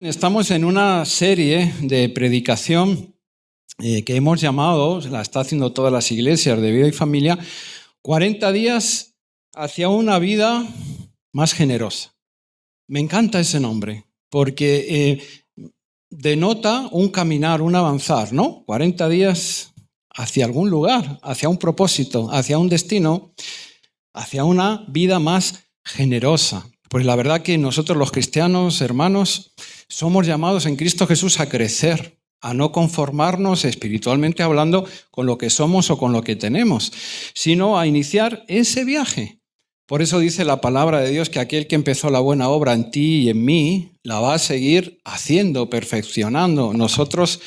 Estamos en una serie de predicación que hemos llamado, la está haciendo todas las iglesias de vida y familia, 40 días hacia una vida más generosa. Me encanta ese nombre porque denota un caminar, un avanzar, ¿no? 40 días hacia algún lugar, hacia un propósito, hacia un destino, hacia una vida más generosa. Pues la verdad que nosotros los cristianos, hermanos, somos llamados en Cristo Jesús a crecer, a no conformarnos espiritualmente hablando con lo que somos o con lo que tenemos, sino a iniciar ese viaje. Por eso dice la palabra de Dios que aquel que empezó la buena obra en ti y en mí, la va a seguir haciendo, perfeccionando. Nosotros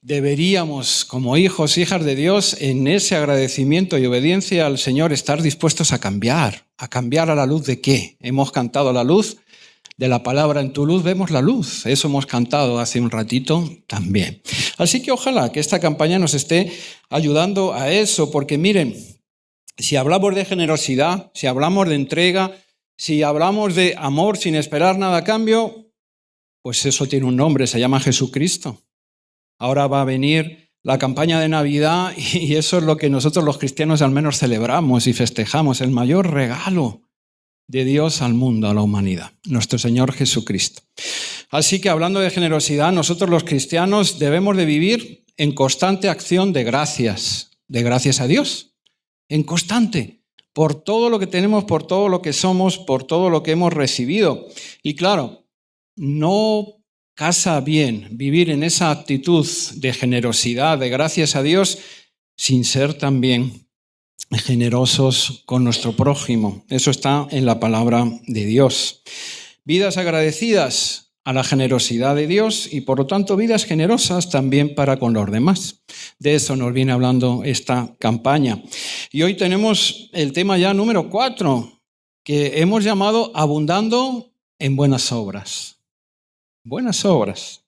deberíamos, como hijos, hijas de Dios, en ese agradecimiento y obediencia al Señor, estar dispuestos a cambiar a la luz de qué. Hemos cantado la luz de la palabra, en tu luz vemos la luz. Eso hemos cantado hace un ratito también. Así que ojalá que esta campaña nos esté ayudando a eso, porque miren, si hablamos de generosidad, si hablamos de entrega, si hablamos de amor sin esperar nada a cambio, pues eso tiene un nombre, se llama Jesucristo. Ahora va a venir la campaña de Navidad y eso es lo que nosotros los cristianos al menos celebramos y festejamos, el mayor regalo de Dios al mundo, a la humanidad, nuestro Señor Jesucristo. Así que hablando de generosidad, nosotros los cristianos debemos de vivir en constante acción de gracias a Dios, en constante, por todo lo que tenemos, por todo lo que somos, por todo lo que hemos recibido. Y claro, no casa bien vivir en esa actitud de generosidad, de gracias a Dios, sin ser también generosos con nuestro prójimo. Eso está en la palabra de Dios. Vidas agradecidas a la generosidad de Dios y por lo tanto vidas generosas también para con los demás. De eso nos viene hablando esta campaña. Y hoy tenemos el tema ya número 4, que hemos llamado abundando en buenas obras. Buenas obras.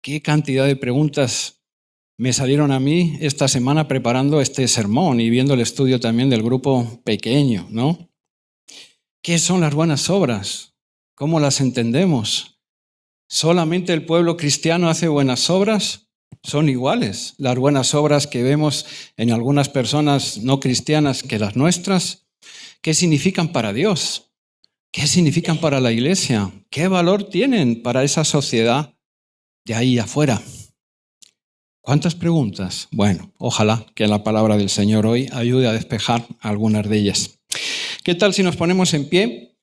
Qué cantidad de preguntas me salieron a mí esta semana preparando este sermón y viendo el estudio también del grupo pequeño, ¿no? ¿Qué son las buenas obras? ¿Cómo las entendemos? ¿Solamente el pueblo cristiano hace buenas obras? Son iguales las buenas obras que vemos en algunas personas no cristianas que las nuestras. ¿Qué significan para Dios? ¿Qué significan para la iglesia? ¿Qué valor tienen para esa sociedad de ahí afuera? ¿Cuántas preguntas? Bueno, ojalá que la palabra del Señor hoy ayude a despejar algunas de ellas. ¿Qué tal si nos ponemos en pie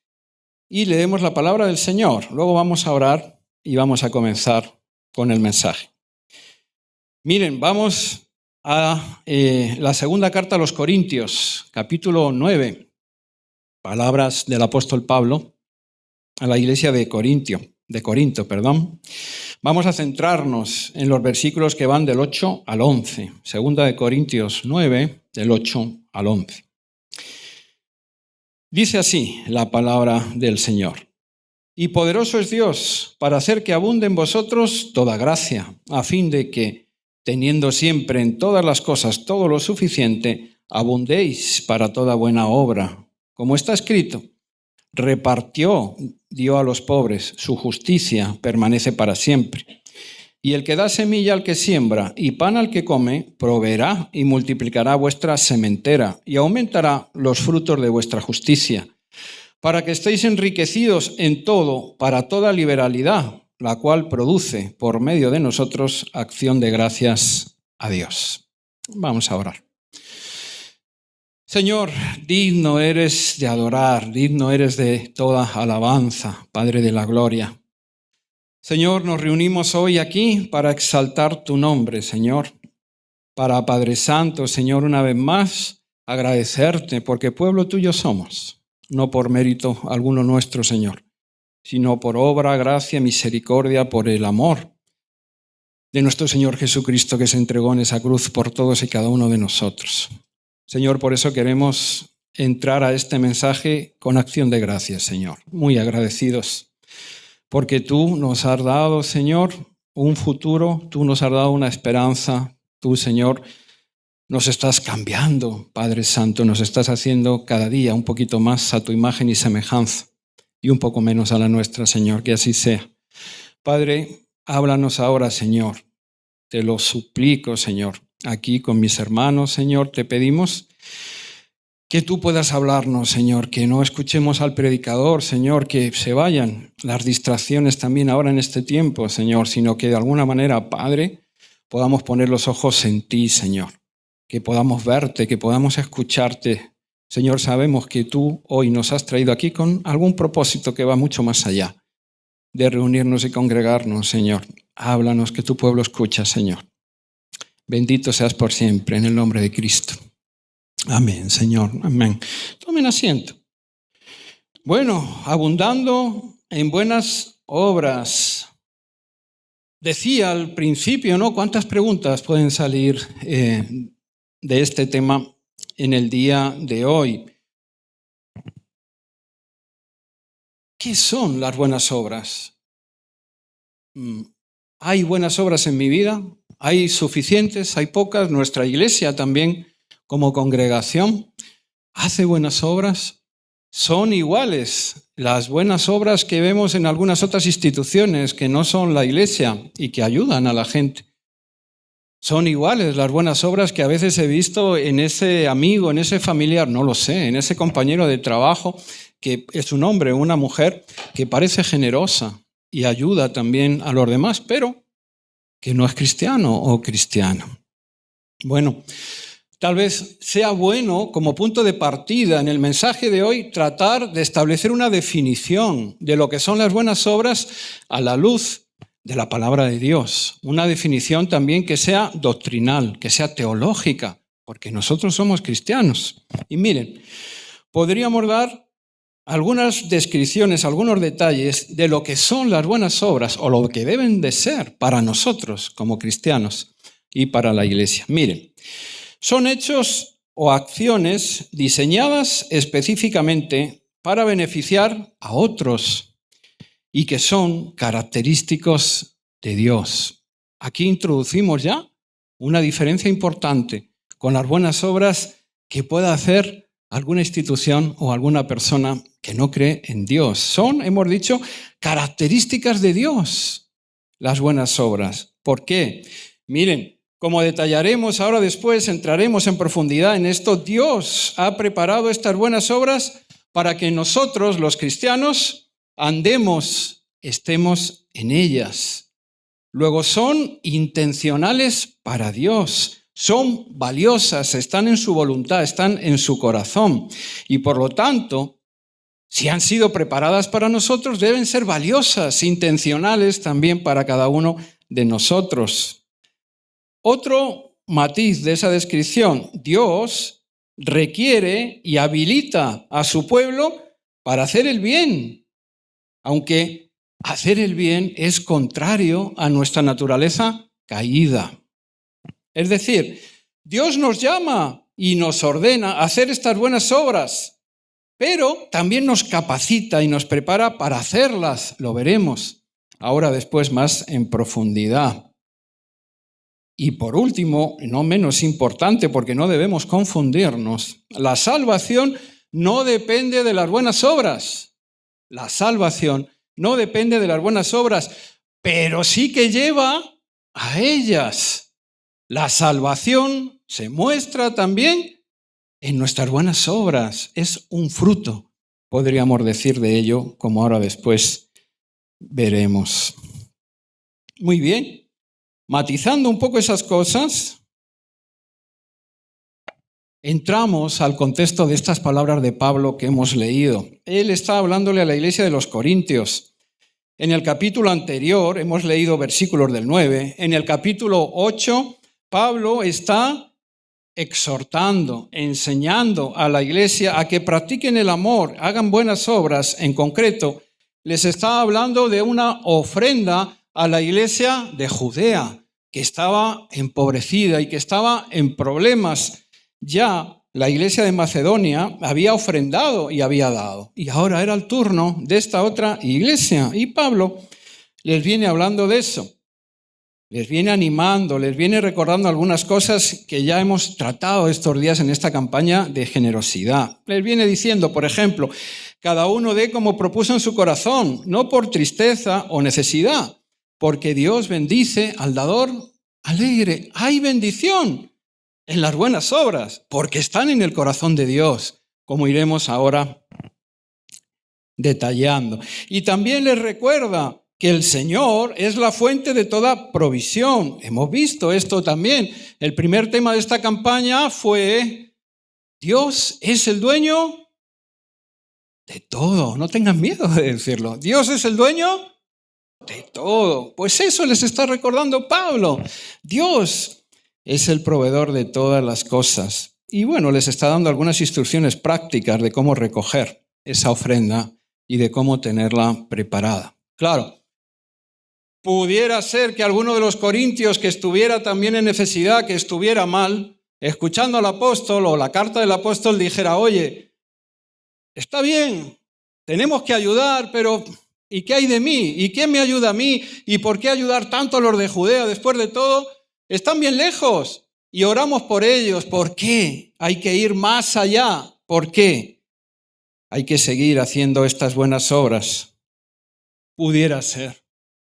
y leemos la palabra del Señor? Luego vamos a orar y vamos a comenzar con el mensaje. Miren, vamos a la segunda carta a los Corintios, capítulo 9. Palabras del apóstol Pablo a la iglesia de Corinto. Vamos a centrarnos en los versículos que van del 8 al 11. Segunda de Corintios 9, del 8 al 11. Dice así la palabra del Señor. Y poderoso es Dios para hacer que abunde en vosotros toda gracia, a fin de que, teniendo siempre en todas las cosas todo lo suficiente, abundéis para toda buena obra. Como está escrito, repartió, dio a los pobres, su justicia permanece para siempre. Y el que da semilla al que siembra y pan al que come, proveerá y multiplicará vuestra sementera y aumentará los frutos de vuestra justicia, para que estéis enriquecidos en todo, para toda liberalidad, la cual produce por medio de nosotros acción de gracias a Dios. Vamos a orar. Señor, digno eres de adorar, digno eres de toda alabanza, Padre de la gloria. Señor, nos reunimos hoy aquí para exaltar tu nombre, Señor, para, Padre Santo, Señor, una vez más, agradecerte, porque pueblo tuyo somos, no por mérito alguno nuestro, Señor, sino por obra, gracia, misericordia, por el amor de nuestro Señor Jesucristo que se entregó en esa cruz por todos y cada uno de nosotros. Señor, por eso queremos entrar a este mensaje con acción de gracias, Señor. Muy agradecidos, porque tú nos has dado, Señor, un futuro, tú nos has dado una esperanza, tú, Señor, nos estás cambiando, Padre Santo, nos estás haciendo cada día un poquito más a tu imagen y semejanza y un poco menos a la nuestra, Señor, que así sea. Padre, háblanos ahora, Señor. Te lo suplico, Señor. Aquí con mis hermanos, Señor, te pedimos que tú puedas hablarnos, Señor, que no escuchemos al predicador, Señor, que se vayan las distracciones también ahora en este tiempo, Señor, sino que de alguna manera, Padre, podamos poner los ojos en ti, Señor, que podamos verte, que podamos escucharte. Señor, sabemos que tú hoy nos has traído aquí con algún propósito que va mucho más allá de reunirnos y congregarnos, Señor. Háblanos, que tu pueblo escucha, Señor. Bendito seas por siempre, en el nombre de Cristo. Amén, Señor, amén. Tomen asiento. Bueno, abundando en buenas obras. Decía al principio, ¿no? ¿Cuántas preguntas pueden salir de este tema en el día de hoy? ¿Qué son las buenas obras? ¿Hay buenas obras en mi vida? ¿Hay suficientes? ¿Hay pocas? Nuestra iglesia también, como congregación, hace buenas obras. Son iguales las buenas obras que vemos en algunas otras instituciones que no son la iglesia y que ayudan a la gente. Son iguales las buenas obras que a veces he visto en ese amigo, en ese familiar, no lo sé, en ese compañero de trabajo que es un hombre o una mujer que parece generosa y ayuda también a los demás, pero que no es cristiano o cristiana. Bueno, tal vez sea bueno como punto de partida en el mensaje de hoy tratar de establecer una definición de lo que son las buenas obras a la luz de la palabra de Dios. Una definición también que sea doctrinal, que sea teológica, porque nosotros somos cristianos. Y miren, podríamos dar algunas descripciones, algunos detalles de lo que son las buenas obras o lo que deben de ser para nosotros como cristianos y para la iglesia. Miren, son hechos o acciones diseñadas específicamente para beneficiar a otros y que son característicos de Dios. Aquí introducimos ya una diferencia importante con las buenas obras que pueda hacer alguna institución o alguna persona que no cree en Dios. Son, hemos dicho, características de Dios, las buenas obras. ¿Por qué? Miren, como detallaremos ahora después, entraremos en profundidad en esto, Dios ha preparado estas buenas obras para que nosotros, los cristianos, andemos, estemos en ellas. Luego son intencionales para Dios. Son valiosas, están en su voluntad, están en su corazón. Y por lo tanto, si han sido preparadas para nosotros, deben ser valiosas, intencionales también para cada uno de nosotros. Otro matiz de esa descripción, Dios requiere y habilita a su pueblo para hacer el bien, aunque hacer el bien es contrario a nuestra naturaleza caída. Es decir, Dios nos llama y nos ordena a hacer estas buenas obras, pero también nos capacita y nos prepara para hacerlas, lo veremos ahora después más en profundidad. Y por último, no menos importante, porque no debemos confundirnos, la salvación no depende de las buenas obras. La salvación no depende de las buenas obras, pero sí que lleva a ellas. La salvación se muestra también en nuestras buenas obras. Es un fruto, podríamos decir de ello, como ahora después veremos. Muy bien, matizando un poco esas cosas, entramos al contexto de estas palabras de Pablo que hemos leído. Él está hablándole a la iglesia de los Corintios. En el capítulo anterior hemos leído versículos del 9. En el capítulo 8, Pablo está exhortando, enseñando a la iglesia a que practiquen el amor, hagan buenas obras. En concreto, les está hablando de una ofrenda a la iglesia de Judea, que estaba empobrecida y que estaba en problemas. Ya la iglesia de Macedonia había ofrendado y había dado, y ahora era el turno de esta otra iglesia. Y Pablo les viene hablando de eso. Les viene animando, les viene recordando algunas cosas que ya hemos tratado estos días en esta campaña de generosidad. Les viene diciendo, por ejemplo, cada uno dé como propuso en su corazón, no por tristeza o necesidad, porque Dios bendice al dador alegre. Hay bendición en las buenas obras, porque están en el corazón de Dios, como iremos ahora detallando. Y también les recuerda que el Señor es la fuente de toda provisión. Hemos visto esto también. El primer tema de esta campaña fue: Dios es el dueño de todo. No tengan miedo de decirlo. Dios es el dueño de todo. Pues eso les está recordando Pablo. Dios es el proveedor de todas las cosas. Y bueno, les está dando algunas instrucciones prácticas de cómo recoger esa ofrenda y de cómo tenerla preparada. Claro, pudiera ser que alguno de los corintios que estuviera también en necesidad, que estuviera mal, escuchando al apóstol o la carta del apóstol, dijera: oye, está bien, tenemos que ayudar, pero ¿y qué hay de mí? ¿Y quién me ayuda a mí? ¿Y por qué ayudar tanto a los de Judea? Después de todo, están bien lejos y oramos por ellos. ¿Por qué? Hay que ir más allá. ¿Por qué? Hay que seguir haciendo estas buenas obras. Pudiera ser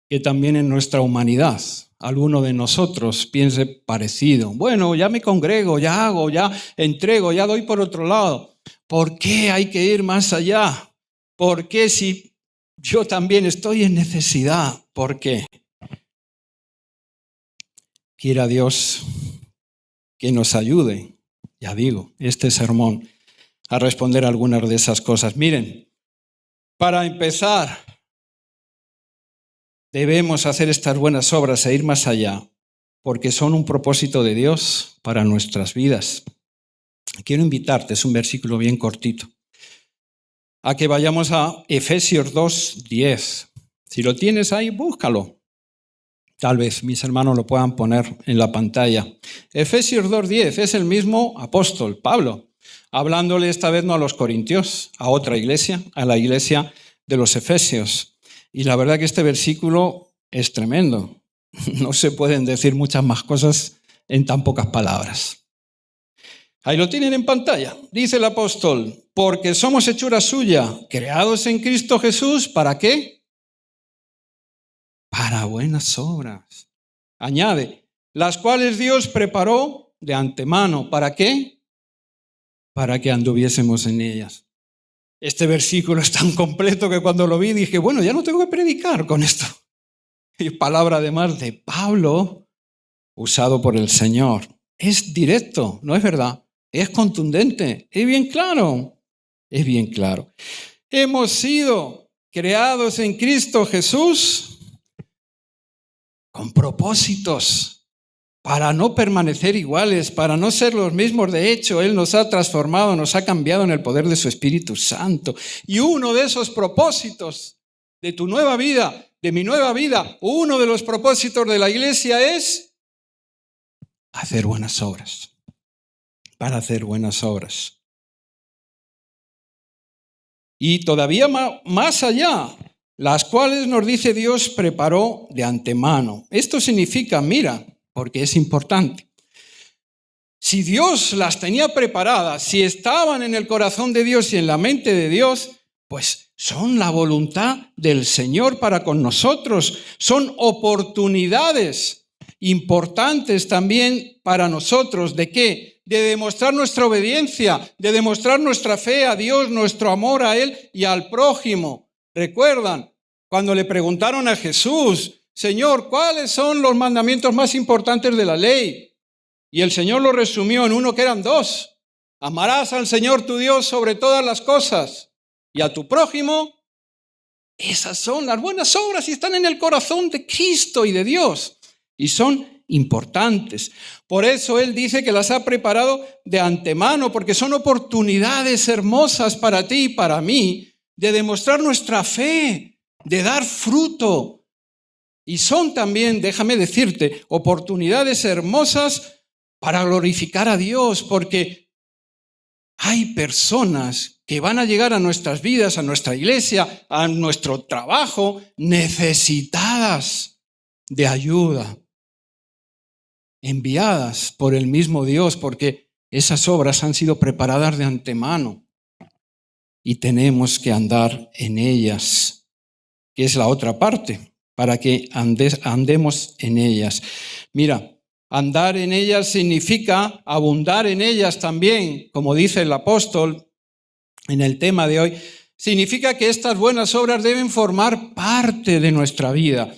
que también en nuestra humanidad alguno de nosotros piense parecido. Bueno, ya me congrego, ya hago, ya entrego, ya doy por otro lado. ¿Por qué hay que ir más allá? ¿Por qué si yo también estoy en necesidad? ¿Por qué? Quiera Dios que nos ayude, ya digo, este sermón, a responder a algunas de esas cosas. Miren, para empezar, debemos hacer estas buenas obras e ir más allá, porque son un propósito de Dios para nuestras vidas. Quiero invitarte, es un versículo bien cortito, a que vayamos a Efesios 2:10. Si lo tienes ahí, búscalo. Tal vez mis hermanos lo puedan poner en la pantalla. Efesios 2:10 es el mismo apóstol, Pablo, hablándole esta vez no a los corintios, a otra iglesia, a la iglesia de los efesios. Y la verdad que este versículo es tremendo. No se pueden decir muchas más cosas en tan pocas palabras. Ahí lo tienen en pantalla. Dice el apóstol: porque somos hechura suya, creados en Cristo Jesús, ¿para qué? Para buenas obras. Añade, las cuales Dios preparó de antemano. ¿Para qué? Para que anduviésemos en ellas. Este versículo es tan completo que cuando lo vi dije: bueno, ya no tengo que predicar con esto. Y palabra además de Pablo, usado por el Señor. Es directo, ¿no es verdad? Es contundente, es bien claro. Es bien claro. Hemos sido creados en Cristo Jesús con propósitos para no permanecer iguales, para no ser los mismos. De hecho, Él nos ha transformado, nos ha cambiado en el poder de su Espíritu Santo. Y uno de esos propósitos de tu nueva vida, de mi nueva vida, uno de los propósitos de la iglesia es hacer buenas obras. Para hacer buenas obras. Y todavía más allá, las cuales nos dice Dios preparó de antemano. Esto significa, mira, porque es importante. Si Dios las tenía preparadas, si estaban en el corazón de Dios y en la mente de Dios, pues son la voluntad del Señor para con nosotros. Son oportunidades importantes también para nosotros. ¿De qué? De demostrar nuestra obediencia, de demostrar nuestra fe a Dios, nuestro amor a Él y al prójimo. ¿Recuerdan cuando le preguntaron a Jesús: Señor, ¿cuáles son los mandamientos más importantes de la ley? Y el Señor lo resumió en uno que eran dos. Amarás al Señor tu Dios sobre todas las cosas y a tu prójimo. Esas son las buenas obras y están en el corazón de Cristo y de Dios. Y son importantes. Por eso Él dice que las ha preparado de antemano, porque son oportunidades hermosas para ti y para mí de demostrar nuestra fe, de dar fruto. Y son también, déjame decirte, oportunidades hermosas para glorificar a Dios, porque hay personas que van a llegar a nuestras vidas, a nuestra iglesia, a nuestro trabajo, necesitadas de ayuda, enviadas por el mismo Dios, porque esas obras han sido preparadas de antemano y tenemos que andar en ellas, que es la otra parte. para que andemos en ellas. Mira, andar en ellas significa abundar en ellas también, como dice el apóstol en el tema de hoy. Significa que estas buenas obras deben formar parte de nuestra vida.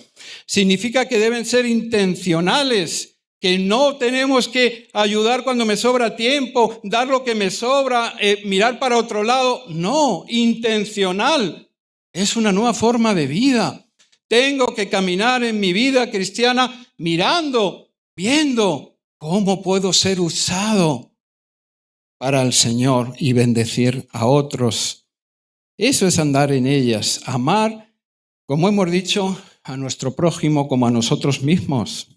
Significa que deben ser intencionales, que no tenemos que ayudar cuando me sobra tiempo, dar lo que me sobra, mirar para otro lado. No, intencional. Es una nueva forma de vida. Tengo que caminar en mi vida cristiana mirando, viendo cómo puedo ser usado para el Señor y bendecir a otros. Eso es andar en ellas, amar, como hemos dicho, a nuestro prójimo como a nosotros mismos.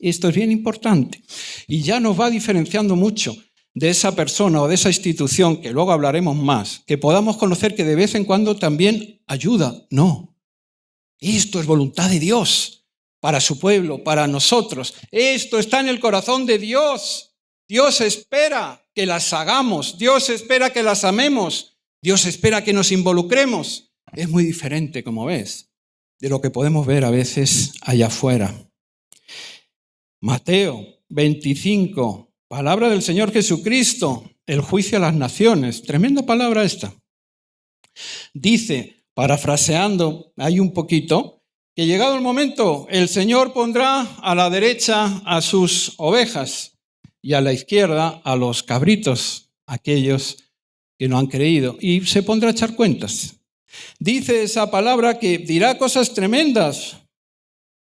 Esto es bien importante y ya nos va diferenciando mucho de esa persona o de esa institución, que luego hablaremos más, que podamos conocer que de vez en cuando también ayuda. No, esto es voluntad de Dios para su pueblo, para nosotros. Esto está en el corazón de Dios. Dios espera que las hagamos, Dios espera que las amemos, Dios espera que nos involucremos. Es muy diferente, como ves, de lo que podemos ver a veces allá afuera. Mateo 25, palabra del Señor Jesucristo, el juicio a las naciones. Tremenda palabra esta. Dice, parafraseando ahí un poquito, que llegado el momento, el Señor pondrá a la derecha a sus ovejas y a la izquierda a los cabritos, aquellos que no han creído, y se pondrá a echar cuentas. Dice esa palabra que dirá cosas tremendas.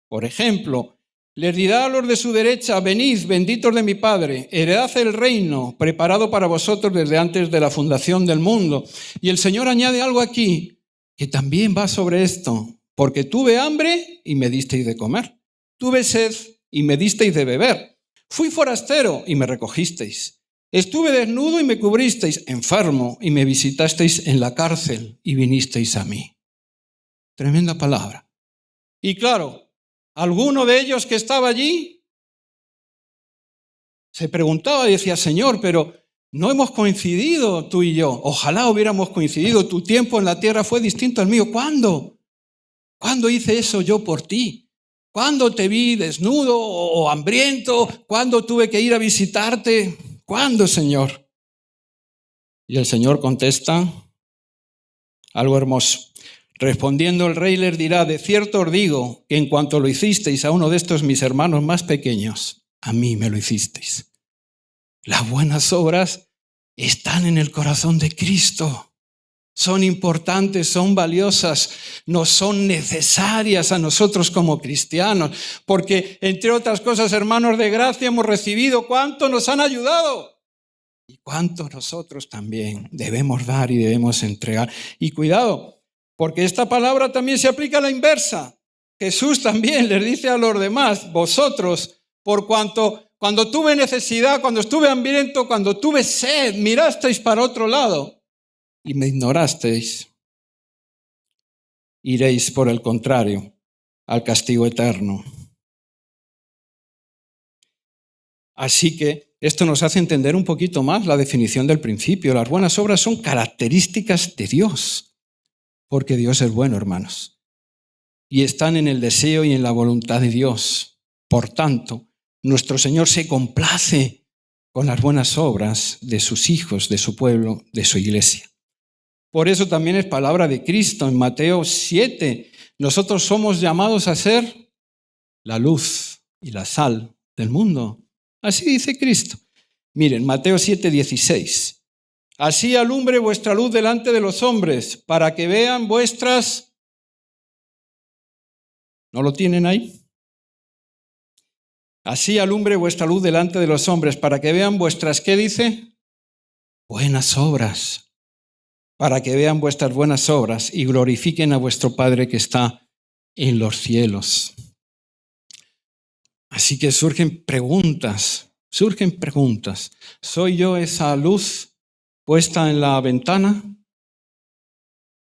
Por ejemplo, les dirá a los de su derecha, venid, benditos de mi Padre, heredad el reino preparado para vosotros desde antes de la fundación del mundo. Y el Señor añade algo aquí, que también va sobre esto. Porque tuve hambre y me disteis de comer. Tuve sed y me disteis de beber. Fui forastero y me recogisteis. Estuve desnudo y me cubristeis, enfermo y me visitasteis en la cárcel y vinisteis a mí. Tremenda palabra. Y claro, alguno de ellos que estaba allí se preguntaba y decía, Señor, pero no hemos coincidido tú y yo. Ojalá hubiéramos coincidido. Tu tiempo en la tierra fue distinto al mío. ¿Cuándo? ¿Cuándo hice eso yo por ti? ¿Cuándo te vi desnudo o hambriento? ¿Cuándo tuve que ir a visitarte? ¿Cuándo, Señor? Y el Señor contesta algo hermoso. Respondiendo el rey les dirá, de cierto os digo que en cuanto lo hicisteis a uno de estos mis hermanos más pequeños, a mí me lo hicisteis. Las buenas obras están en el corazón de Cristo. Son importantes, son valiosas, nos son necesarias a nosotros como cristianos, porque entre otras cosas, hermanos de gracia, hemos recibido cuánto nos han ayudado y cuánto nosotros también debemos dar y debemos entregar. Y cuidado, porque esta palabra también se aplica a la inversa. Jesús también les dice a los demás, vosotros, por cuanto cuando tuve necesidad, cuando estuve hambriento, cuando tuve sed, mirasteis para otro lado y me ignorasteis, iréis por el contrario al castigo eterno. Así que esto nos hace entender un poquito más la definición del principio. Las buenas obras son características de Dios, porque Dios es bueno, hermanos, y están en el deseo y en la voluntad de Dios. Por tanto, nuestro Señor se complace con las buenas obras de sus hijos, de su pueblo, de su iglesia. Por eso también es palabra de Cristo en Mateo 7. Nosotros somos llamados a ser la luz y la sal del mundo. Así dice Cristo. Miren, Mateo 7:16. Así alumbre vuestra luz delante de los hombres, para que vean vuestras... ¿No lo tienen ahí? Así alumbre vuestra luz delante de los hombres, para que vean vuestras, ¿qué dice? Buenas obras. Para que vean vuestras buenas obras y glorifiquen a vuestro Padre que está en los cielos. Así que surgen preguntas. ¿Soy yo esa luz puesta en la ventana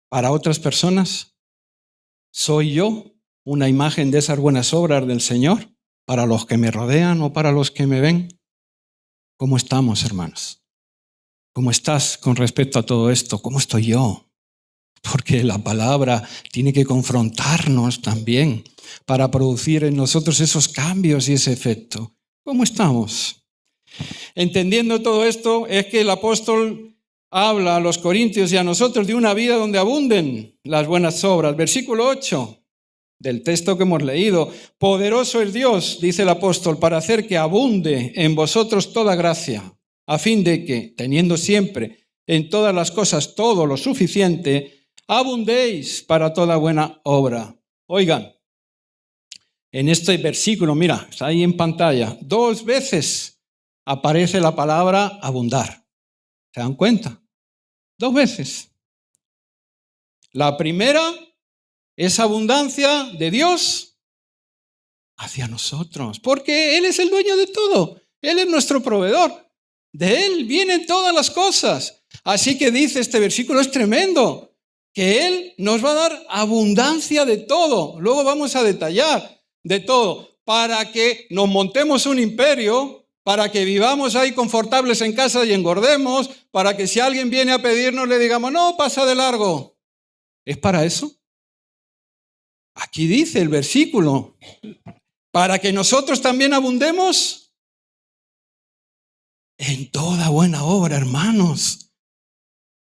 para otras personas? ¿Soy yo una imagen de esas buenas obras del Señor para los que me rodean o para los que me ven? ¿Cómo estamos, hermanos? ¿Cómo estás con respecto a todo esto? ¿Cómo estoy yo? porque la palabra tiene que confrontarnos también para producir en nosotros esos cambios y ese efecto. ¿Cómo estamos? Entendiendo todo esto, es que el apóstol habla a los corintios y a nosotros de una vida donde abunden las buenas obras. Versículo 8 del texto que hemos leído. Poderoso es Dios, dice el apóstol, para hacer que abunde en vosotros toda gracia, a fin de que, teniendo siempre en todas las cosas todo lo suficiente, abundéis para toda buena obra. Oigan, en este versículo, mira, está ahí en pantalla, 2 veces aparece la palabra abundar. ¿Se dan cuenta? 2 veces. La primera es abundancia de Dios hacia nosotros, porque Él es el dueño de todo. Él es nuestro proveedor. De Él vienen todas las cosas. Así que dice este versículo, es tremendo, que Él nos va a dar abundancia de todo. Luego vamos a detallar de todo, para que nos montemos un imperio, para que vivamos ahí confortables en casa y engordemos, para que si alguien viene a pedirnos le digamos, no, pasa de largo. ¿Es para eso? Aquí dice el versículo, para que nosotros también abundemos en toda buena obra, hermanos.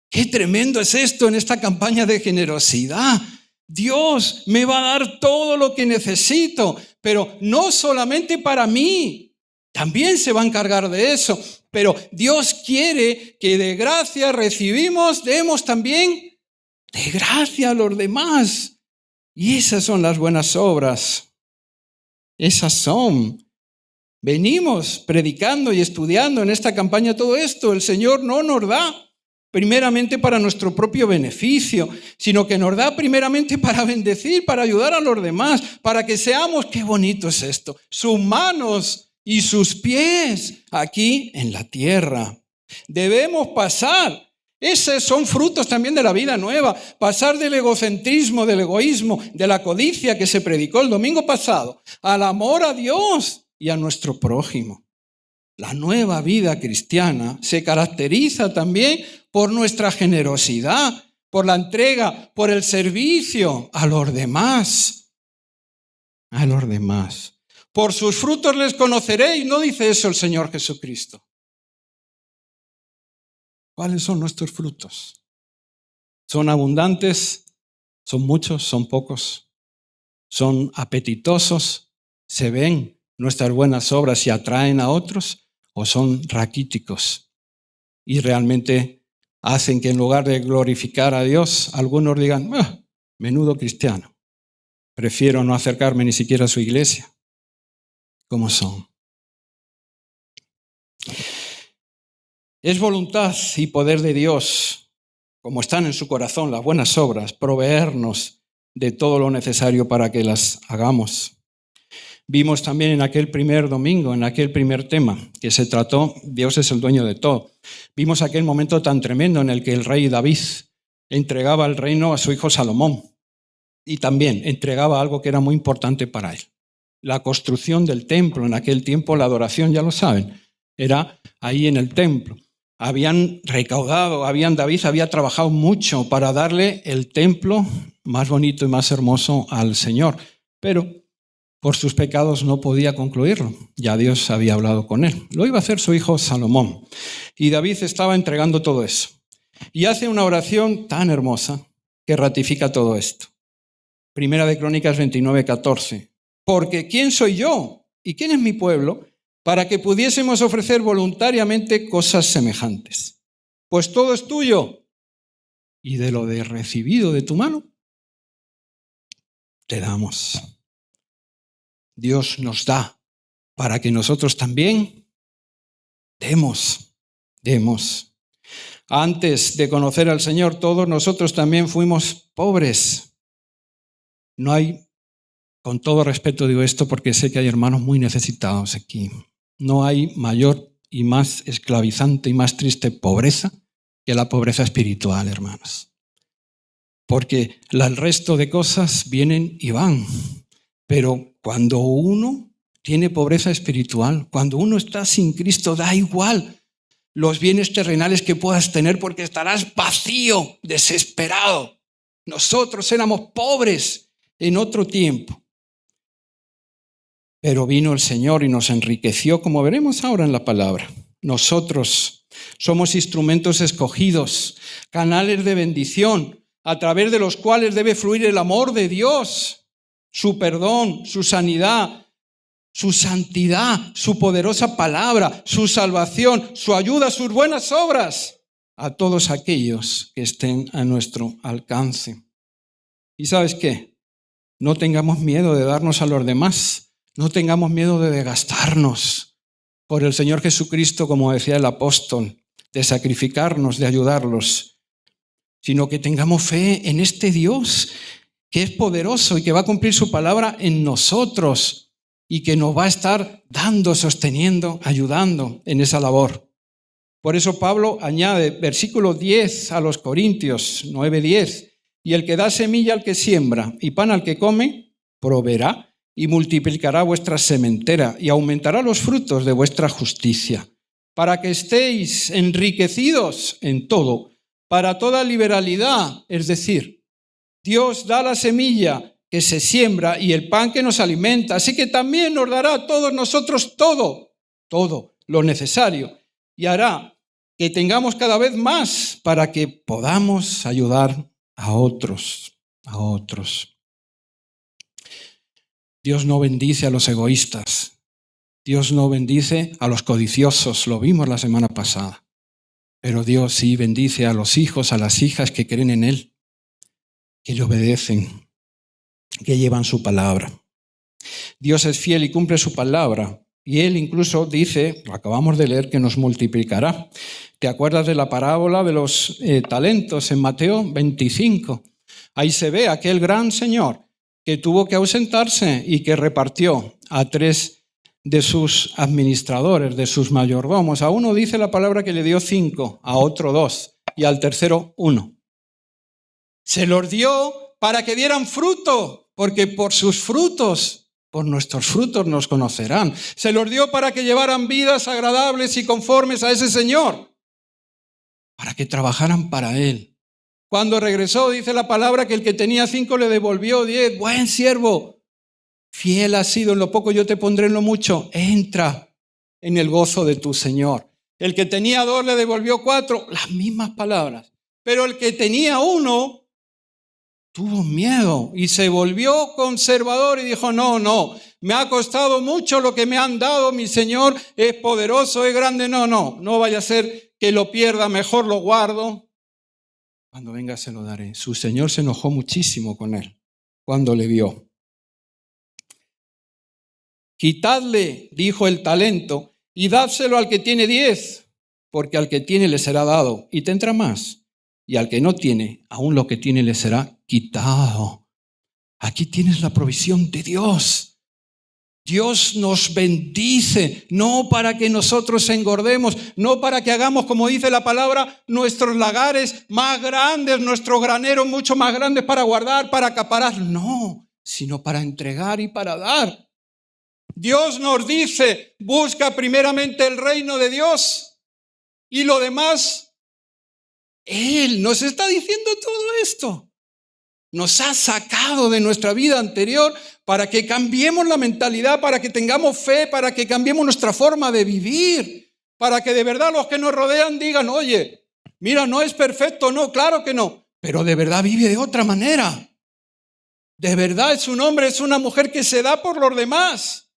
Qué tremendo es esto en esta campaña de generosidad. Dios me va a dar todo lo que necesito, pero no solamente para mí, también se va a encargar de eso. Pero Dios quiere que de gracia recibimos, demos también de gracia a los demás. Y esas son las buenas obras. Esas son. Venimos predicando y estudiando en esta campaña todo esto. El Señor no nos da primeramente para nuestro propio beneficio, sino que nos da primeramente para bendecir, para ayudar a los demás, para que seamos, qué bonito es esto, sus manos y sus pies aquí en la tierra. Debemos pasar. Esos son frutos también de la vida nueva. Pasar del egocentrismo, del egoísmo, de la codicia que se predicó el domingo pasado, al amor a Dios y a nuestro prójimo. La nueva vida cristiana se caracteriza también por nuestra generosidad, por la entrega, por el servicio a los demás. A los demás. Por sus frutos les conoceréis, ¿no dice eso el Señor Jesucristo? ¿Cuáles son nuestros frutos? ¿Son abundantes? ¿Son muchos? ¿Son pocos? ¿Son apetitosos? ¿Se ven nuestras buenas obras y atraen a otros? ¿O son raquíticos? Y realmente hacen que en lugar de glorificar a Dios, algunos digan, menudo cristiano, prefiero no acercarme ni siquiera a su iglesia. ¿Cómo son? Es voluntad y poder de Dios, como están en su corazón las buenas obras, proveernos de todo lo necesario para que las hagamos. Vimos también en aquel primer domingo, en aquel primer tema que se trató, Dios es el dueño de todo. Vimos aquel momento tan tremendo en el que el rey David entregaba el reino a su hijo Salomón y también entregaba algo que era muy importante para él. La construcción del templo en aquel tiempo, la adoración, ya lo saben, era ahí en el templo. Habían recaudado, David había trabajado mucho para darle el templo más bonito y más hermoso al Señor, pero por sus pecados no podía concluirlo. Ya Dios había hablado con él. Lo iba a hacer su hijo Salomón. Y David estaba entregando todo eso. Y hace una oración tan hermosa que ratifica todo esto. Primera de Crónicas 29:14. Porque ¿quién soy yo y quién es mi pueblo para que pudiésemos ofrecer voluntariamente cosas semejantes? Pues todo es tuyo. Y de lo de recibido de tu mano, te damos. Dios nos da para que nosotros también demos. Antes de conocer al Señor, todos nosotros también fuimos pobres. No hay, con todo respeto digo esto porque sé que hay hermanos muy necesitados aquí, no hay mayor y más esclavizante y más triste pobreza que la pobreza espiritual, hermanos. Porque el resto de cosas vienen y van. Pero cuando uno tiene pobreza espiritual, cuando uno está sin Cristo, da igual los bienes terrenales que puedas tener porque estarás vacío, desesperado. Nosotros éramos pobres en otro tiempo. Pero vino el Señor y nos enriqueció, como veremos ahora en la palabra. Nosotros somos instrumentos escogidos, canales de bendición, a través de los cuales debe fluir el amor de Dios, su perdón, su sanidad, su santidad, su poderosa palabra, su salvación, su ayuda, sus buenas obras, a todos aquellos que estén a nuestro alcance. ¿Y sabes qué? No tengamos miedo de darnos a los demás, no tengamos miedo de desgastarnos por el Señor Jesucristo, como decía el apóstol, de sacrificarnos, de ayudarlos, sino que tengamos fe en este Dios que es poderoso y que va a cumplir su palabra en nosotros y que nos va a estar dando, sosteniendo, ayudando en esa labor. Por eso Pablo añade, versículo 10 a los Corintios 9:10, y el que da semilla al que siembra y pan al que come, proveerá y multiplicará vuestra sementera y aumentará los frutos de vuestra justicia, para que estéis enriquecidos en todo, para toda liberalidad, es decir, Dios da la semilla que se siembra y el pan que nos alimenta, así que también nos dará a todos nosotros todo lo necesario y hará que tengamos cada vez más para que podamos ayudar a otros. Dios no bendice a los egoístas, Dios no bendice a los codiciosos, lo vimos la semana pasada, pero Dios sí bendice a los hijos, a las hijas que creen en Él, que le obedecen, que llevan su palabra. Dios es fiel y cumple su palabra. Y Él incluso dice, lo acabamos de leer, que nos multiplicará. ¿Te acuerdas de la parábola de los talentos en Mateo 25? Ahí se ve aquel gran Señor que tuvo que ausentarse y que repartió a 3 de sus administradores, de sus mayordomos. A uno dice la palabra que le dio 5, a otro 2 y al tercero 1. Se los dio para que dieran fruto, porque por sus frutos, por nuestros frutos nos conocerán. Se los dio para que llevaran vidas agradables y conformes a ese Señor, para que trabajaran para Él. Cuando regresó, dice la palabra que el que tenía 5 le devolvió 10. Buen siervo, fiel has sido en lo poco, yo te pondré en lo mucho. Entra en el gozo de tu Señor. El que tenía 2 le devolvió 4, las mismas palabras. Pero el que tenía 1 tuvo miedo y se volvió conservador y dijo, no, me ha costado mucho lo que me han dado, mi Señor es poderoso, es grande, no vaya a ser que lo pierda, mejor lo guardo. Cuando venga se lo daré. Su Señor se enojó muchísimo con él cuando le vio. Quitadle, dijo, el talento y dádselo al que tiene 10, porque al que tiene le será dado y tendrá más. Y al que no tiene, aún lo que tiene le será quitado. Aquí tienes la provisión de Dios. Dios nos bendice, no para que nosotros engordemos, no para que hagamos, como dice la palabra, nuestros lagares más grandes, nuestros graneros mucho más grandes para guardar, para acaparar. No, sino para entregar y para dar. Dios nos dice, busca primeramente el reino de Dios y lo demás. Él nos está diciendo todo esto. Nos ha sacado de nuestra vida anterior para que cambiemos la mentalidad, para que tengamos fe, para que cambiemos nuestra forma de vivir, para que de verdad los que nos rodean digan, oye, mira, no es perfecto, no, claro que no, pero de verdad vive de otra manera. De verdad es un hombre, es una mujer que se da por los demás.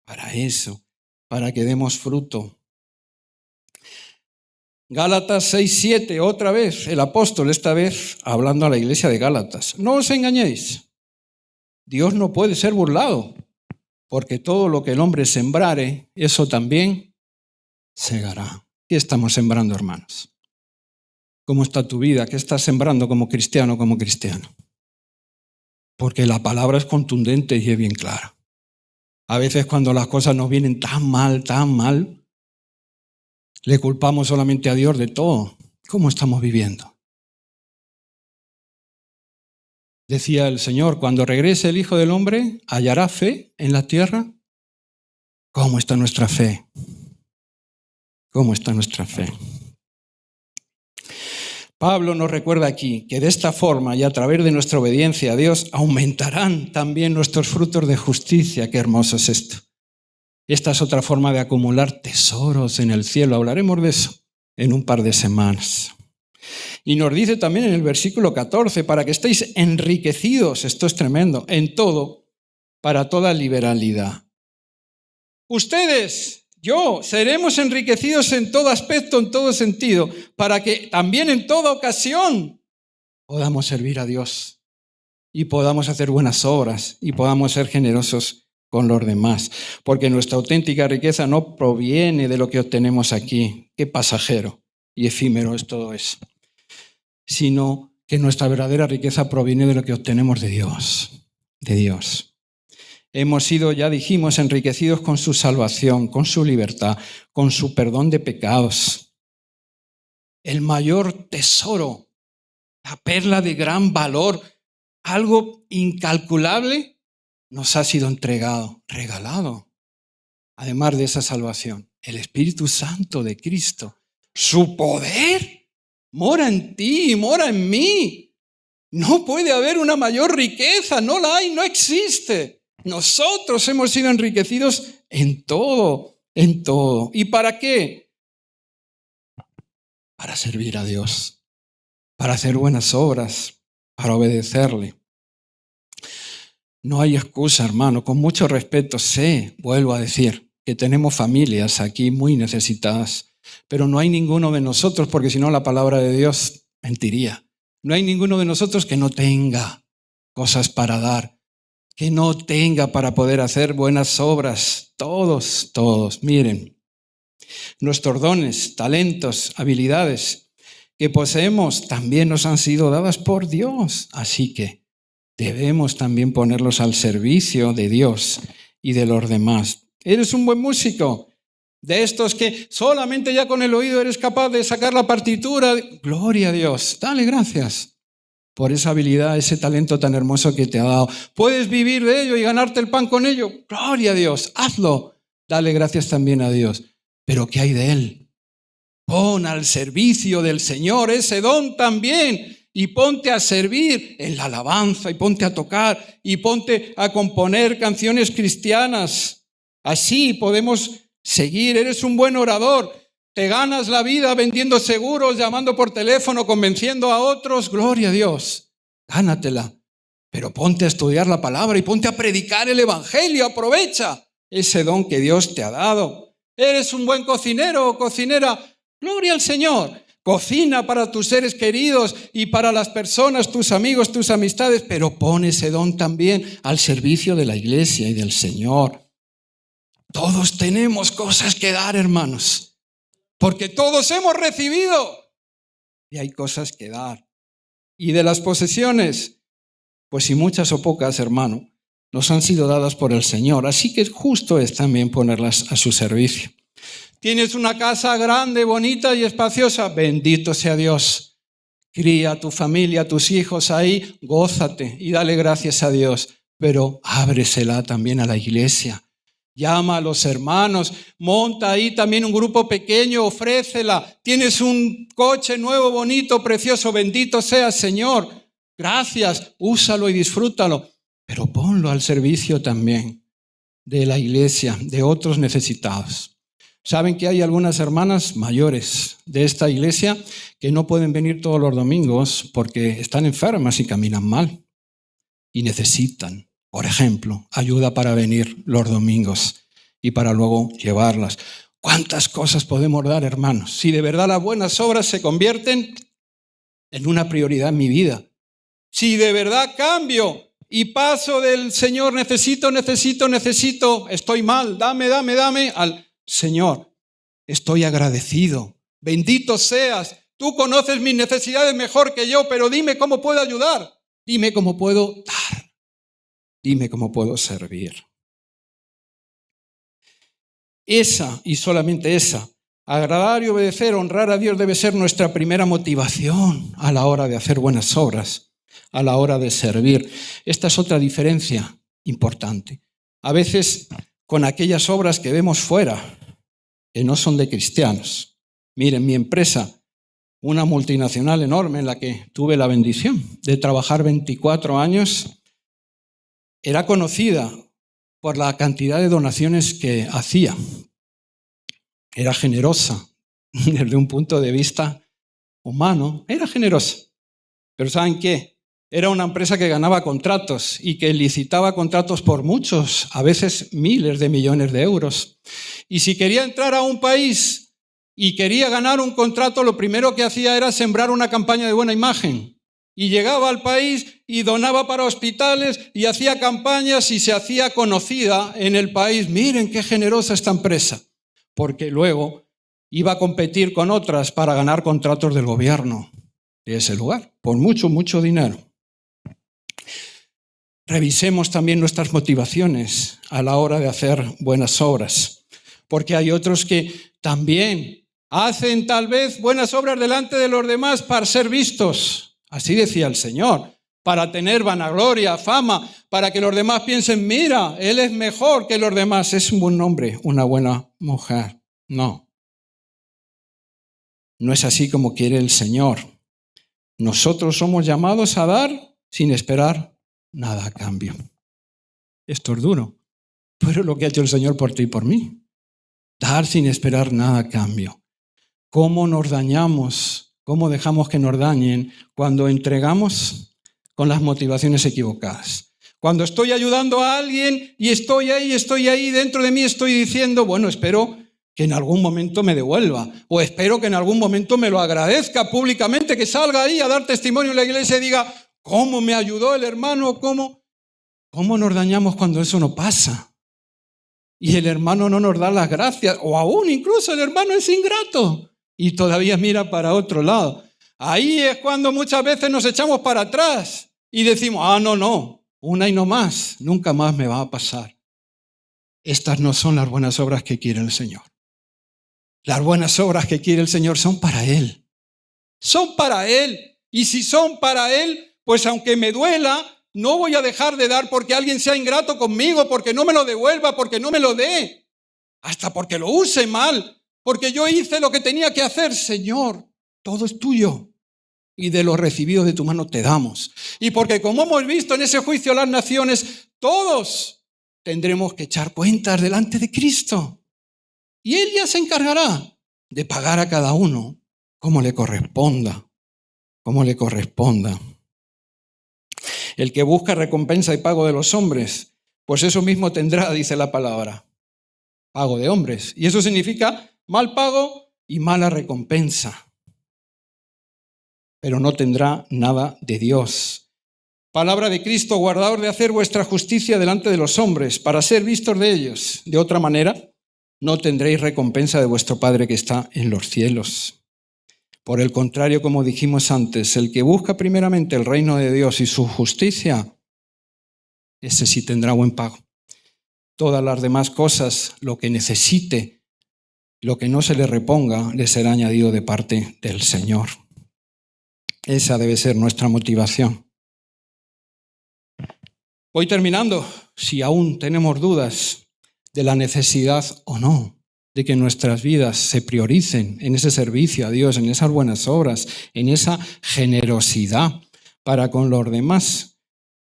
Para eso, para que demos fruto. Gálatas 6:7, otra vez, el apóstol, esta vez hablando a la iglesia de Gálatas. No os engañéis, Dios no puede ser burlado, porque todo lo que el hombre sembrare, eso también segará. ¿Qué estamos sembrando, hermanos? ¿Cómo está tu vida? ¿Qué estás sembrando como cristiano, como cristiano? Porque la palabra es contundente y es bien clara. A veces cuando las cosas nos vienen tan mal, le culpamos solamente a Dios de todo. ¿Cómo estamos viviendo? Decía el Señor, cuando regrese el Hijo del Hombre, ¿hallará fe en la tierra? ¿Cómo está nuestra fe? ¿Cómo está nuestra fe? Pablo nos recuerda aquí que de esta forma y a través de nuestra obediencia a Dios aumentarán también nuestros frutos de justicia. Qué hermoso es esto. Esta es otra forma de acumular tesoros en el cielo. Hablaremos de eso en un par de semanas. Y nos dice también en el versículo 14, para que estéis enriquecidos, esto es tremendo, en todo, para toda liberalidad. Ustedes, yo, seremos enriquecidos en todo aspecto, en todo sentido, para que también en toda ocasión podamos servir a Dios y podamos hacer buenas obras y podamos ser generosos con los demás. Porque nuestra auténtica riqueza no proviene de lo que obtenemos aquí, qué pasajero y efímero es todo eso, sino que nuestra verdadera riqueza proviene de lo que obtenemos de Dios, de Dios. Hemos sido, ya dijimos, enriquecidos con su salvación, con su libertad, con su perdón de pecados. El mayor tesoro, la perla de gran valor, algo incalculable, nos ha sido entregado, regalado. Además de esa salvación, el Espíritu Santo de Cristo, su poder mora en ti y mora en mí. No puede haber una mayor riqueza, no la hay, no existe. Nosotros hemos sido enriquecidos en todo, en todo. ¿Y para qué? Para servir a Dios, para hacer buenas obras, para obedecerle. No hay excusa, hermano, con mucho respeto sé, vuelvo a decir, que tenemos familias aquí muy necesitadas, pero no hay ninguno de nosotros, porque si no la palabra de Dios mentiría. No hay ninguno de nosotros que no tenga cosas para dar, que no tenga para poder hacer buenas obras. Todos, todos. Miren, nuestros dones, talentos, habilidades que poseemos también nos han sido dadas por Dios. Así que debemos también ponerlos al servicio de Dios y de los demás. ¿Eres un buen músico? De estos que solamente ya con el oído eres capaz de sacar la partitura. Gloria a Dios. Dale gracias por esa habilidad, ese talento tan hermoso que te ha dado. ¿Puedes vivir de ello y ganarte el pan con ello? Gloria a Dios, hazlo. Dale gracias también a Dios. Pero ¿qué hay de él? Pon al servicio del Señor ese don también y ponte a servir en la alabanza y ponte a tocar y ponte a componer canciones cristianas. Así podemos seguir. Eres un buen orador. Te ganas la vida vendiendo seguros, llamando por teléfono, convenciendo a otros. Gloria a Dios. Gánatela. Pero ponte a estudiar la palabra y ponte a predicar el evangelio. Aprovecha ese don que Dios te ha dado. Eres un buen cocinero o cocinera. Gloria al Señor. Cocina para tus seres queridos y para las personas, tus amigos, tus amistades. Pero pon ese don también al servicio de la iglesia y del Señor. Todos tenemos cosas que dar, hermanos. Porque todos hemos recibido y hay cosas que dar. Y de las posesiones, pues si muchas o pocas, hermano, nos han sido dadas por el Señor. Así que justo es también ponerlas a su servicio. Tienes una casa grande, bonita y espaciosa. Bendito sea Dios. Cría a tu familia, a tus hijos ahí, gózate y dale gracias a Dios. Pero ábresela también a la iglesia. Llama a los hermanos, monta ahí también un grupo pequeño, ofrécela. Tienes un coche nuevo, bonito, precioso, bendito sea Señor. Gracias, úsalo y disfrútalo. Pero ponlo al servicio también de la iglesia, de otros necesitados. Saben que hay algunas hermanas mayores de esta iglesia que no pueden venir todos los domingos porque están enfermas y caminan mal y necesitan, por ejemplo, ayuda para venir los domingos y para luego llevarlas. ¿Cuántas cosas podemos dar, hermanos? Si de verdad las buenas obras se convierten en una prioridad en mi vida. Si de verdad cambio y paso del Señor, necesito, estoy mal, dame, al Señor, estoy agradecido. Bendito seas. Tú conoces mis necesidades mejor que yo, pero dime cómo puedo ayudar. Dime cómo puedo dar. Dime cómo puedo servir. Esa y solamente esa, agradar y obedecer, honrar a Dios debe ser nuestra primera motivación a la hora de hacer buenas obras, a la hora de servir. Esta es otra diferencia importante. A veces con aquellas obras que vemos fuera, que no son de cristianos. Miren, mi empresa una multinacional enorme en la que tuve la bendición de trabajar 24 años, era conocida por la cantidad de donaciones que hacía. Era generosa desde un punto de vista humano, era generosa. Pero ¿saben qué? Era una empresa que ganaba contratos y que licitaba contratos por muchos, a veces miles de millones de euros. Y si quería entrar a un país y quería ganar un contrato, lo primero que hacía era sembrar una campaña de buena imagen. Y llegaba al país y donaba para hospitales y hacía campañas y se hacía conocida en el país. Miren qué generosa esta empresa. Porque luego iba a competir con otras para ganar contratos del gobierno de ese lugar, por mucho, mucho dinero. Revisemos también nuestras motivaciones a la hora de hacer buenas obras, porque hay otros que también hacen tal vez buenas obras delante de los demás para ser vistos. Así decía el Señor, para tener vanagloria, fama, para que los demás piensen, mira, Él es mejor que los demás, es un buen hombre, una buena mujer. No, no es así como quiere el Señor. Nosotros somos llamados a dar sin esperar nada a cambio. Esto es duro, pero es lo que ha hecho el Señor por ti y por mí. Dar sin esperar nada a cambio. ¿Cómo nos dañamos? ¿Cómo dejamos que nos dañen cuando entregamos con las motivaciones equivocadas? Cuando estoy ayudando a alguien y estoy ahí, dentro de mí estoy diciendo, bueno, espero que en algún momento me devuelva, o espero que en algún momento me lo agradezca públicamente, que salga ahí a dar testimonio en la iglesia y diga, ¿cómo me ayudó el hermano? ¿Cómo nos dañamos cuando eso no pasa? Y el hermano no nos da las gracias, o aún incluso el hermano es ingrato y todavía mira para otro lado. Ahí es cuando muchas veces nos echamos para atrás y decimos, no, una y no más, nunca más me va a pasar. Estas no son las buenas obras que quiere el Señor. Las buenas obras que quiere el Señor son para Él. Son para Él. Y si son para Él, pues aunque me duela, no voy a dejar de dar porque alguien sea ingrato conmigo, porque no me lo devuelva, porque no me lo dé. Hasta porque lo use mal, porque yo hice lo que tenía que hacer. Señor, todo es tuyo. Y de lo recibido de tu mano te damos. Y porque como hemos visto en ese juicio a las naciones, todos tendremos que echar cuentas delante de Cristo. Y Él ya se encargará de pagar a cada uno como le corresponda. Como le corresponda. El que busca recompensa y pago de los hombres, pues eso mismo tendrá, dice la palabra, pago de hombres. Y eso significa mal pago y mala recompensa. Pero no tendrá nada de Dios. Palabra de Cristo, guardaos de hacer vuestra justicia delante de los hombres, para ser vistos de ellos. De otra manera, no tendréis recompensa de vuestro Padre que está en los cielos. Por el contrario, como dijimos antes, el que busca primeramente el reino de Dios y su justicia, ese sí tendrá buen pago. Todas las demás cosas, lo que necesite, lo que no se le reponga, le será añadido de parte del Señor. Esa debe ser nuestra motivación. Voy terminando. Si aún tenemos dudas de la necesidad o no de que nuestras vidas se prioricen en ese servicio a Dios, en esas buenas obras, en esa generosidad para con los demás,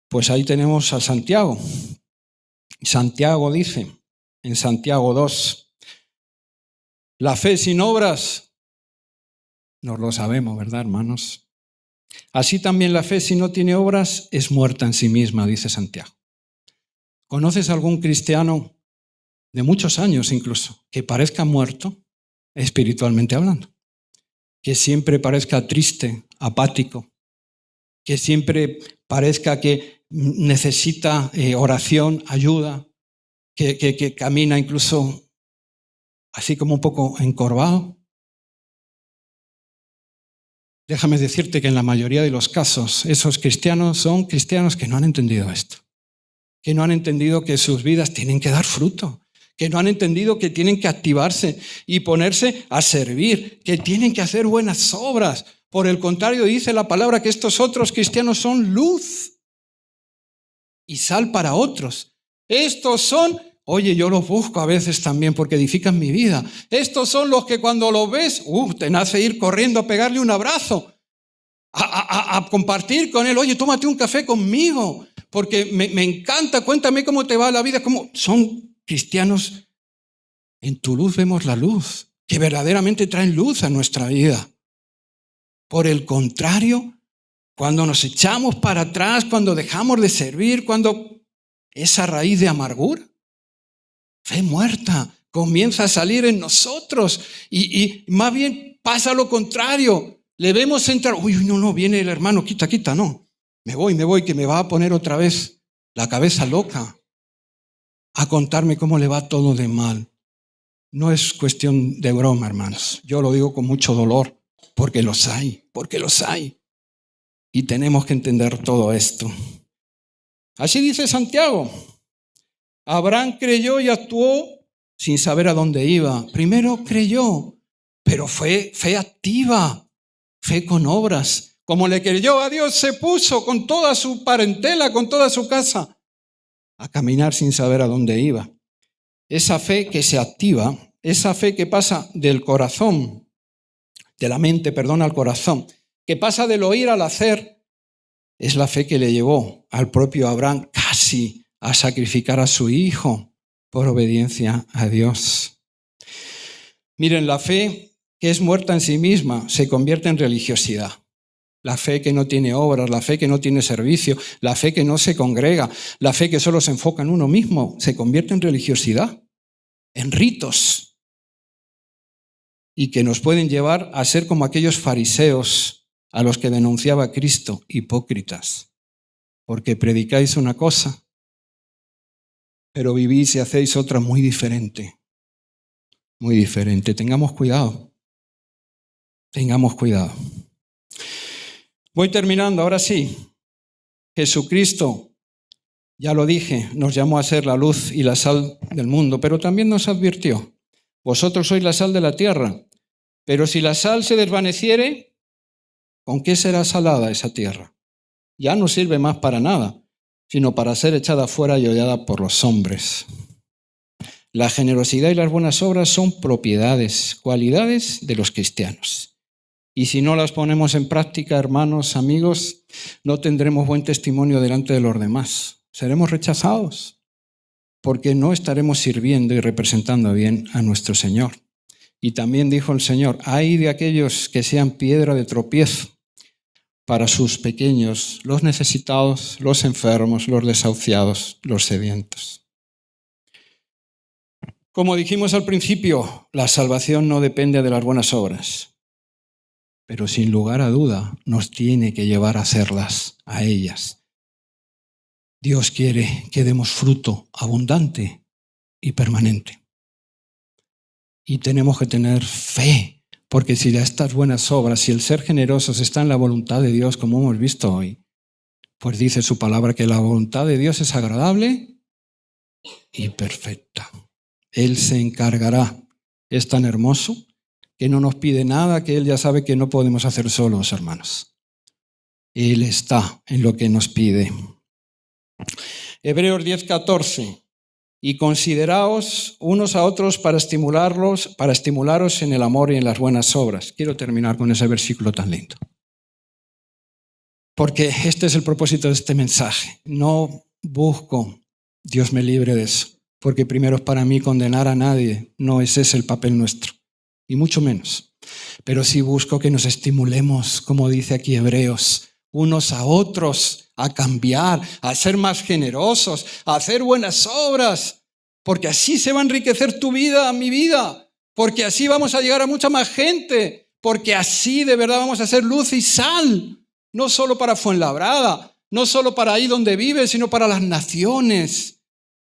pues ahí tenemos a Santiago. Santiago dice, en Santiago 2, la fe sin obras, nos lo sabemos, ¿verdad, hermanos? Así también la fe, si no tiene obras, es muerta en sí misma, dice Santiago. ¿Conoces algún cristiano de muchos años incluso, que parezca muerto, espiritualmente hablando? Que siempre parezca triste, apático, que siempre parezca que necesita oración, ayuda, que camina incluso así como un poco encorvado. Déjame decirte que en la mayoría de los casos, esos cristianos son cristianos que no han entendido esto, que no han entendido que sus vidas tienen que dar fruto, que no han entendido que tienen que activarse y ponerse a servir, que tienen que hacer buenas obras. Por el contrario, dice la palabra que estos otros cristianos son luz y sal para otros. Estos son Oye, yo los busco a veces también porque edifican mi vida. Estos son los que cuando los ves, te nace ir corriendo a pegarle un abrazo, a compartir con él. Oye, tómate un café conmigo, porque me encanta, cuéntame cómo te va la vida. Son cristianos. En tu luz vemos la luz, que verdaderamente traen luz a nuestra vida. Por el contrario, cuando nos echamos para atrás, cuando dejamos de servir, cuando esa raíz de amargura, fe muerta, comienza a salir en nosotros y más bien pasa lo contrario. Le vemos entrar, no, viene el hermano, quita, no. Me voy, que me va a poner otra vez la cabeza loca a contarme cómo le va todo de mal. No es cuestión de broma, hermanos. Yo lo digo con mucho dolor, porque los hay. Y tenemos que entender todo esto. Así dice Santiago. Abraham creyó y actuó sin saber a dónde iba. Primero creyó, pero fue fe activa, fe con obras. Como le creyó a Dios, se puso con toda su parentela, con toda su casa, a caminar sin saber a dónde iba. Esa fe que se activa, esa fe que pasa del corazón, de la mente, al corazón, que pasa del oír al hacer, es la fe que le llevó al propio Abraham casi a sacrificar a su hijo por obediencia a Dios. Miren, la fe que es muerta en sí misma se convierte en religiosidad. La fe que no tiene obras, la fe que no tiene servicio, la fe que no se congrega, la fe que solo se enfoca en uno mismo, se convierte en religiosidad, en ritos, y que nos pueden llevar a ser como aquellos fariseos a los que denunciaba Cristo, hipócritas, porque predicáis una cosa, pero vivís y hacéis otra muy diferente. Muy diferente. Tengamos cuidado. Voy terminando, ahora sí. Jesucristo, ya lo dije, nos llamó a ser la luz y la sal del mundo, pero también nos advirtió: vosotros sois la sal de la tierra, pero si la sal se desvaneciere, ¿con qué será salada esa tierra? Ya no sirve más para nada, sino para ser echada fuera y hollada por los hombres. La generosidad y las buenas obras son propiedades, cualidades de los cristianos. Y si no las ponemos en práctica, hermanos, amigos, no tendremos buen testimonio delante de los demás. Seremos rechazados porque no estaremos sirviendo y representando bien a nuestro Señor. Y también dijo el Señor: ay de aquellos que sean piedra de tropiezo para sus pequeños, los necesitados, los enfermos, los desahuciados, los sedientos. Como dijimos al principio, la salvación no depende de las buenas obras, pero sin lugar a duda nos tiene que llevar a hacerlas, a ellas. Dios quiere que demos fruto abundante y permanente. Y tenemos que tener fe, porque si estas buenas obras, si el ser generosos está en la voluntad de Dios, como hemos visto hoy, pues dice su palabra que la voluntad de Dios es agradable y perfecta. Él se encargará. Es tan hermoso que no nos pide nada que Él ya sabe que no podemos hacer solos, hermanos. Él está en lo que nos pide. Hebreos 10:14. Y consideraos unos a otros para estimularos en el amor y en las buenas obras. Quiero terminar con ese versículo tan lindo. Porque este es el propósito de este mensaje. No busco, Dios me libre de eso, porque primero es para mí condenar a nadie. No ese es el papel nuestro, y mucho menos. Pero sí busco que nos estimulemos, como dice aquí Hebreos, unos a otros a cambiar, a ser más generosos, a hacer buenas obras, porque así se va a enriquecer tu vida, mi vida, porque así vamos a llegar a mucha más gente, porque así de verdad vamos a ser luz y sal, no solo para Fuenlabrada, no solo para ahí donde vives, sino para las naciones,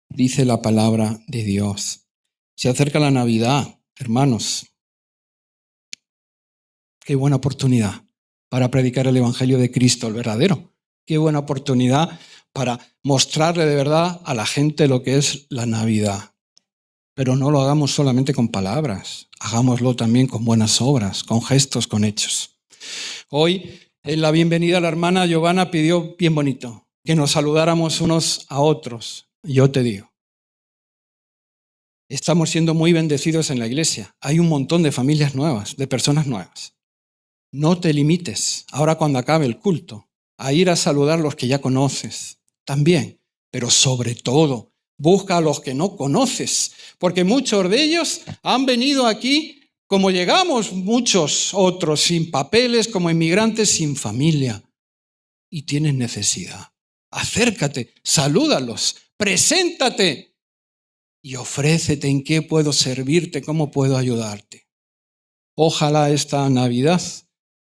dice la palabra de Dios. Se acerca la Navidad, hermanos. Qué buena oportunidad para predicar el Evangelio de Cristo, el verdadero. Qué buena oportunidad para mostrarle de verdad a la gente lo que es la Navidad. Pero no lo hagamos solamente con palabras, hagámoslo también con buenas obras, con gestos, con hechos. Hoy, en la bienvenida, la hermana Giovanna pidió bien bonito que nos saludáramos unos a otros. Yo te digo, Estamos siendo muy bendecidos en la iglesia. Hay un montón de familias nuevas, de personas nuevas. No te limites, ahora cuando acabe el culto, a ir a saludar a los que ya conoces. También, pero sobre todo, busca a los que no conoces, porque muchos de ellos han venido aquí como llegamos muchos otros, sin papeles, como inmigrantes sin familia, y tienen necesidad. Acércate, salúdalos, preséntate y ofrécete en qué puedo servirte, cómo puedo ayudarte. Ojalá esta Navidad,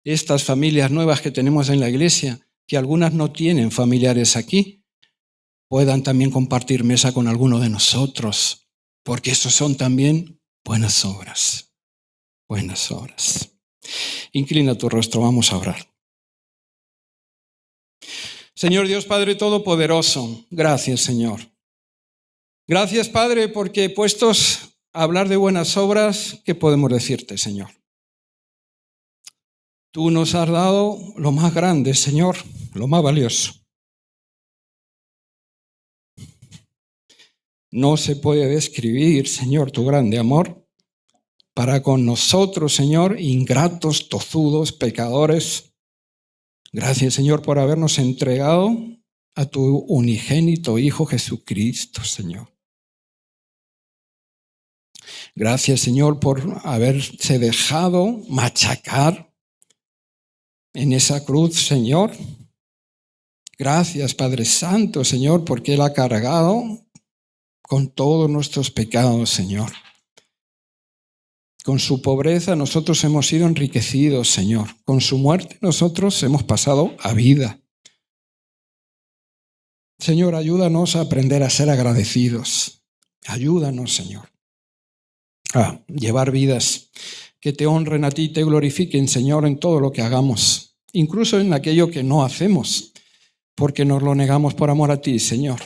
estas familias nuevas que tenemos en la iglesia, que algunas no tienen familiares aquí, puedan también compartir mesa con alguno de nosotros, porque esos son también buenas obras. Buenas obras. Inclina tu rostro, vamos a orar. Señor Dios Padre Todopoderoso, gracias Señor. Gracias Padre porque puestos a hablar de buenas obras, ¿qué podemos decirte Señor? Tú nos has dado lo más grande Señor, lo más valioso. No se puede describir Señor tu grande amor para con nosotros, Señor, ingratos, tozudos, pecadores. Gracias, Señor, por habernos entregado a tu unigénito Hijo Jesucristo, Señor. Gracias, Señor, por haberse dejado machacar en esa cruz, Señor. Gracias, Padre Santo, Señor, porque Él ha cargado con todos nuestros pecados, Señor. Con su pobreza nosotros hemos sido enriquecidos, Señor. Con su muerte nosotros hemos pasado a vida. Señor, ayúdanos a aprender a ser agradecidos. Ayúdanos, Señor, a llevar vidas que te honren a ti y te glorifiquen, Señor, en todo lo que hagamos, incluso en aquello que no hacemos, porque nos lo negamos por amor a ti, Señor.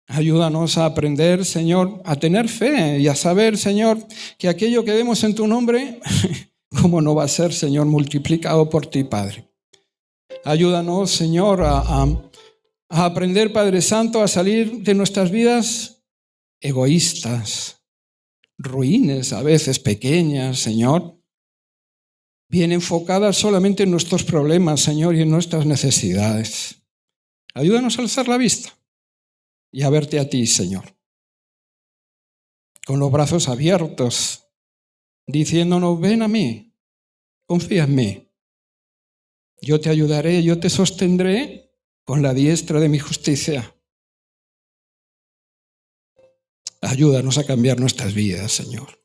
Ayúdanos a aprender, Señor, a tener fe y a saber, Señor, que aquello que demos en tu nombre, ¿cómo no va a ser, Señor, multiplicado por ti, Padre? Ayúdanos, Señor, a aprender, Padre Santo, a salir de nuestras vidas egoístas, ruines, a veces pequeñas, Señor, bien enfocadas solamente en nuestros problemas, Señor, y en nuestras necesidades. Ayúdanos a alzar la vista y a verte a ti, Señor, con los brazos abiertos, diciéndonos, ven a mí, confía en mí. Yo te ayudaré, yo te sostendré con la diestra de mi justicia. Ayúdanos a cambiar nuestras vidas, Señor.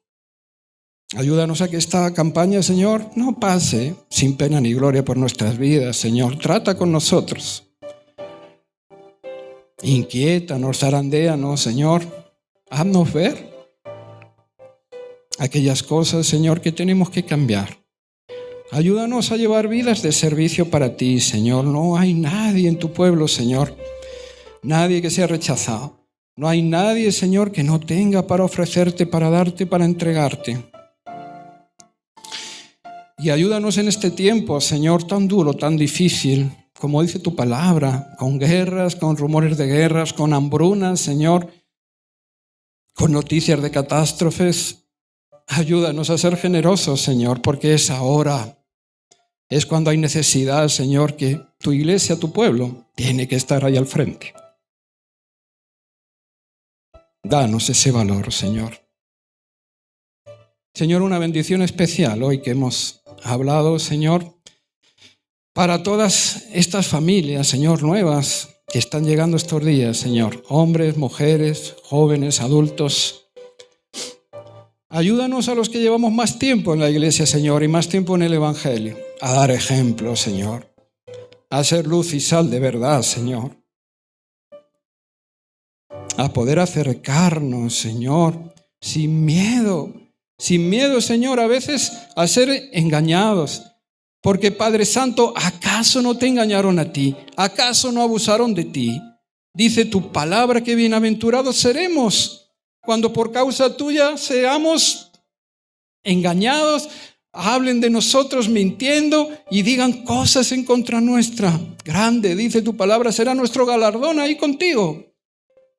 Ayúdanos a que esta campaña, Señor, no pase sin pena ni gloria por nuestras vidas, Señor. Trata con nosotros. Inquiétanos, zarandéanos, Señor. Haznos ver aquellas cosas, Señor, que tenemos que cambiar. Ayúdanos a llevar vidas de servicio para ti, Señor. No hay nadie en tu pueblo, Señor. Nadie que sea rechazado. No hay nadie, Señor, que no tenga para ofrecerte, para darte, para entregarte. Y ayúdanos en este tiempo, Señor, tan duro, tan difícil, como dice tu palabra, con guerras, con rumores de guerras, con hambrunas, Señor, con noticias de catástrofes. Ayúdanos a ser generosos, Señor, porque es ahora, es cuando hay necesidad, Señor, que tu iglesia, tu pueblo, tiene que estar ahí al frente. Danos ese valor, Señor. Señor, una bendición especial hoy que hemos hablado, Señor, para todas estas familias, Señor, nuevas que están llegando estos días, Señor. Hombres, mujeres, jóvenes, adultos. Ayúdanos a los que llevamos más tiempo en la iglesia, Señor, y más tiempo en el Evangelio, a dar ejemplo, Señor, a ser luz y sal de verdad, Señor, a poder acercarnos, Señor, sin miedo, Señor, a veces a ser engañados. Porque, Padre Santo, ¿acaso no te engañaron a ti? ¿Acaso no abusaron de ti? Dice tu palabra que bienaventurados seremos cuando por causa tuya seamos engañados, hablen de nosotros mintiendo y digan cosas en contra nuestra. Grande, dice tu palabra, será nuestro galardón ahí contigo.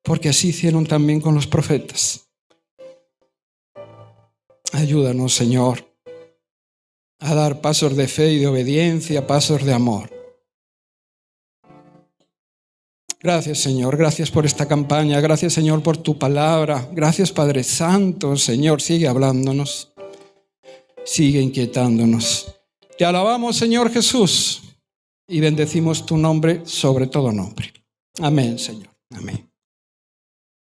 Porque así hicieron también con los profetas. Ayúdanos, Señor, a dar pasos de fe y de obediencia, pasos de amor. Gracias, Señor, gracias por esta campaña, gracias, Señor, por tu palabra, gracias, Padre Santo, Señor, sigue hablándonos, sigue inquietándonos. Te alabamos, Señor Jesús, y bendecimos tu nombre sobre todo nombre. Amén, Señor, amén.